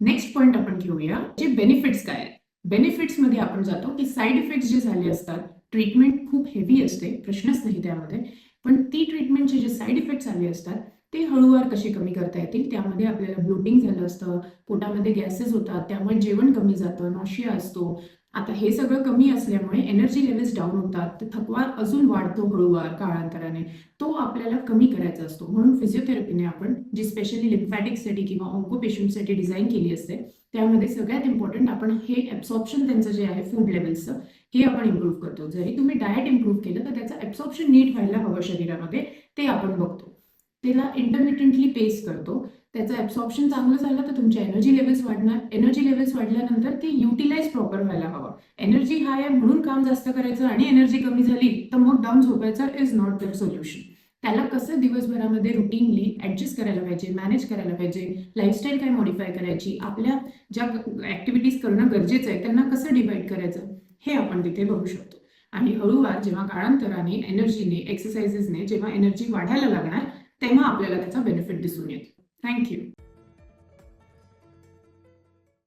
Next point आपण घेऊया, जे बेनिफिट्स काय आहेत. बेनिफिट्स मध्ये आपण जातो की साईड इफेक्ट्स जे झाले असतात, ट्रीटमेंट खूप हेवी असते, प्रश्नच नाही त्यामध्ये, पण ती ट्रीटमेंटचे जे साईड इफेक्ट्स आले असतात ते हळूवार कसे कमी करता येतील. त्यामध्ये आपल्याला ब्लोटिंग झालं असतं, पोटामध्ये गॅसेस होतात, त्यामुळे जेवण कमी जातं, नॉशिया असतो. आता हे सगळं कमी असल्यामुळे एनर्जी लेवल्स डाऊन होतात, तर थकवा अजून वाढतो हळूवार काळांतराने. तो आपल्याला कमी करायचा असतो. म्हणून फिजिओथेरपीने आपण जी स्पेशली लिम्फॅटिकसाठी किंवा ऑन्को पेशंटसाठी डिझाईन केली असते, त्यामध्ये सगळ्यात इम्पॉर्टंट आपण हे ॲब्सॉर्प्शन त्यांचं जे आहे फूड लेवल्सचं, हे आपण इम्प्रूव्ह करतो. जरी तुम्ही डाएट इम्प्रूव्ह केलं तर त्याचं ॲब्सॉर्प्शन नीट व्हायला हवं शरीरामध्ये, ते आपण बघतो. त्याला इंटरमिटंटली पेस करतो. त्याचं ॲब्सॉर्प्शन चांगलं झालं तर तुमचे एनर्जी लेवल्स वाढणार. एनर्जी लेवल्स वाढल्यानंतर ती युटिलाइज प्रॉपर व्हायला हवं. एनर्जी हाय आहे म्हणून काम जास्त करायचं आणि एनर्जी कमी झाली तर मग डाऊन झोपायचं इज नॉट द सोल्युशन. त्याला कसं दिवसभरामध्ये रुटीनली ॲडजस्ट करायला पाहिजे, मॅनेज करायला पाहिजे, लाईफस्टाईल काय मॉडिफाय करायची, आपल्या ज्या ॲक्टिव्हिटीज करणं गरजेचं आहे त्यांना कसं डिवाइड करायचं, हे आपण तिथे बघू शकतो. आणि हळूवार जेव्हा काळांतराने एनर्जीने एक्सरसाइजेसने जेव्हा एनर्जी वाढायला लागणार तेव्हा आपल्याला त्याचा बेनिफिट दिसून येतो. थँक्यू.